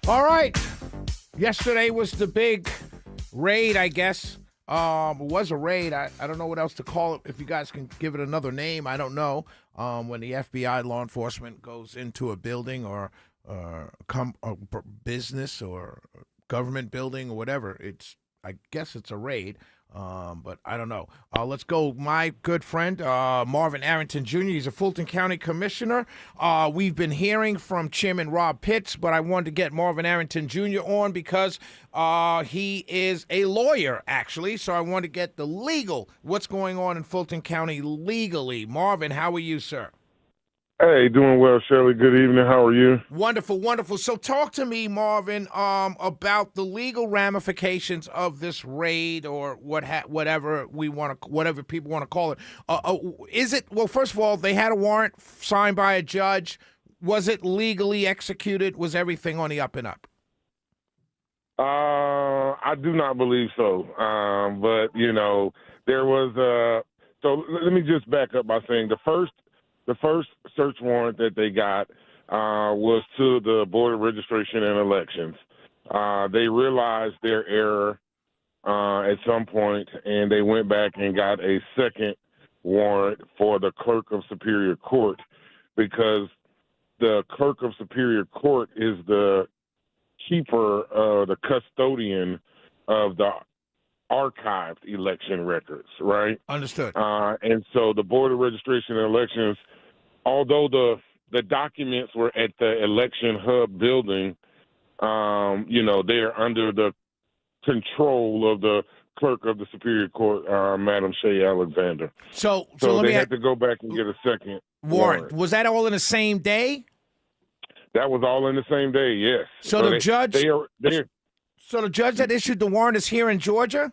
All right. Yesterday was the big raid, I guess. It was a raid. I don't know what else to call it. If you guys can give it another name, I don't know. When the FBI, law enforcement, goes into a building or a business or government building or whatever, I guess it's a raid. But I don't know. Let's go. My good friend, Marvin Arrington Jr. He's a Fulton County Commissioner. We've been hearing from Chairman Rob Pitts, but I wanted to get Marvin Arrington Jr. on because he is a lawyer, actually. So I want to get the what's going on in Fulton County legally. Marvin, how are you, sir? Hey, doing well, Shirley. Good evening. How are you? Wonderful, wonderful. So talk to me, Marvin, about the legal ramifications of this raid or whatever people want to call it. Is it, well, first of all, they had a warrant signed by a judge. Was it legally executed? Was everything on the up and up? I do not believe so. But, there was so let me just back up by saying the first search warrant that they got was to the Board of Registration and Elections. They realized their error at some point, and they went back and got a second warrant for the Clerk of Superior Court because the Clerk of Superior Court is the keeper, the custodian of the archived election records, right? Understood. And so the Board of Registration and Elections, although the documents were at the election hub building, they're under the control of the clerk of the Superior Court, Madam Shea Alexander. So they had to go back and get a second warrant. Was that all in the same day? That was all in the same day, yes. So the judge that issued the warrant is here in Georgia?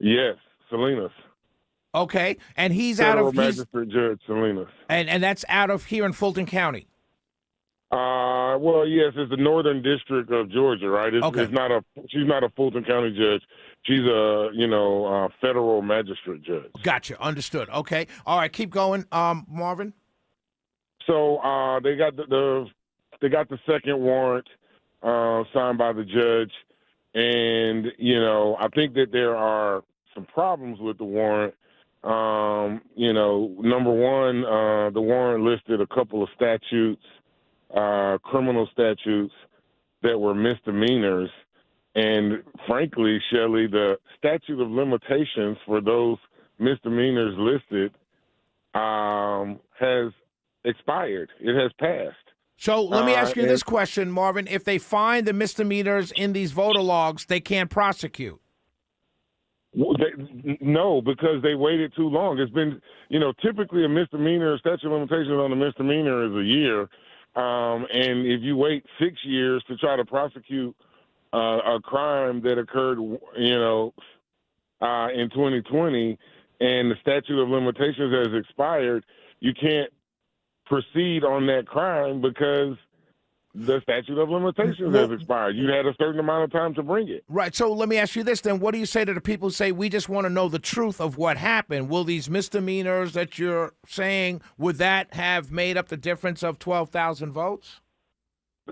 Yes, Salinas. Okay, and he's Federal out of Magistrate Judge Salinas, and that's out of here in Fulton County. Well, yes, it's the Northern District of Georgia, right? She's not a Fulton County judge. She's a federal magistrate judge. Gotcha, understood. Okay, all right, keep going, Marvin. So they got the second warrant signed by the judge, and I think that there are some problems with the warrant. Number one, the warrant listed a couple of statutes, criminal statutes that were misdemeanors. And frankly, Shelley, the statute of limitations for those misdemeanors listed has expired. It has passed. So let me ask you this question, Marvin. If they find the misdemeanors in these voter logs, they can't prosecute. No, because they waited too long. It's been, typically a misdemeanor, statute of limitations on a misdemeanor is a year. And if you wait 6 years to try to prosecute a crime that occurred, in 2020 and the statute of limitations has expired, you can't proceed on that crime because the statute of limitations has expired. You had a certain amount of time to bring it. Right. So let me ask you this then. What do you say to the people who say, we just want to know the truth of what happened? Will these misdemeanors that you're saying, would that have made up the difference of 12,000 votes?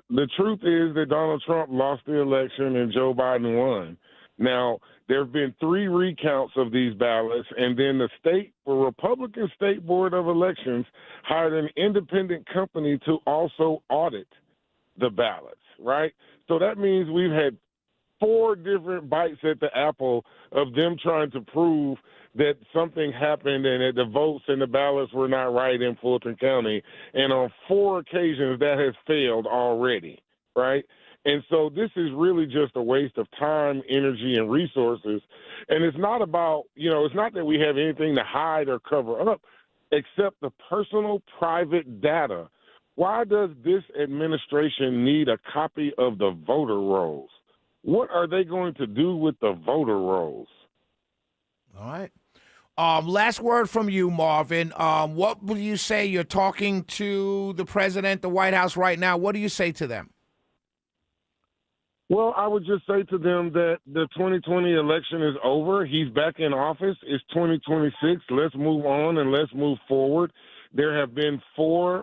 The truth is that Donald Trump lost the election and Joe Biden won. Now, there have been 3 recounts of these ballots, and then the Republican State Board of Elections hired an independent company to also audit the ballots, right? So that means we've had 4 different bites at the apple of them trying to prove that something happened and that the votes and the ballots were not right in Fulton County. And on 4 occasions that has failed already, right? And so this is really just a waste of time, energy, and resources. And it's not about, it's not that we have anything to hide or cover up, except the personal private data. Why does this administration need a copy of the voter rolls? What are they going to do with the voter rolls? All right. Last word from you, Marvin. What will you say? You're talking to the president, the White House right now. What do you say to them? Well, I would just say to them that the 2020 election is over. He's back in office. It's 2026. Let's move on and let's move forward. There have been 3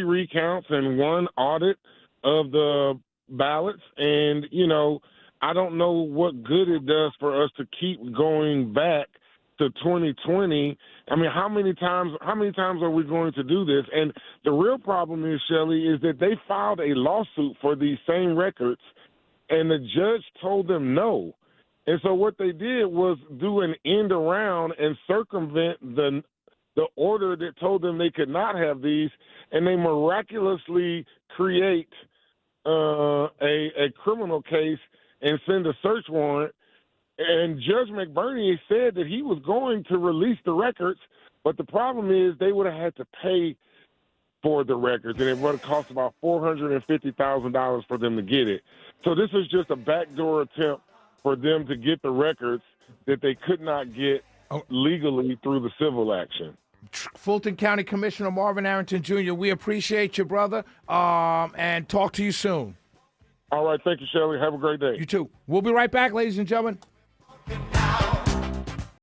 recounts and 1 audit of the ballots. And, you know, I don't know what good it does for us to keep going back to 2020. I mean, how many times are we going to do this? And the real problem is, Shelley, is that they filed a lawsuit for these same records, and the judge told them no. And so what they did was do an end around and circumvent the order that told them they could not have these, and they miraculously create a criminal case and send a search warrant. And Judge McBurney said that he was going to release the records, but the problem is they would have had to pay for the records, and it would have cost about $450,000 for them to get it. So this is just a backdoor attempt for them to get the records that they could not get legally through the civil action. Fulton County Commissioner Marvin Arrington, Jr., we appreciate you, brother, and talk to you soon. All right. Thank you, Shelley. Have a great day. You too. We'll be right back, ladies and gentlemen.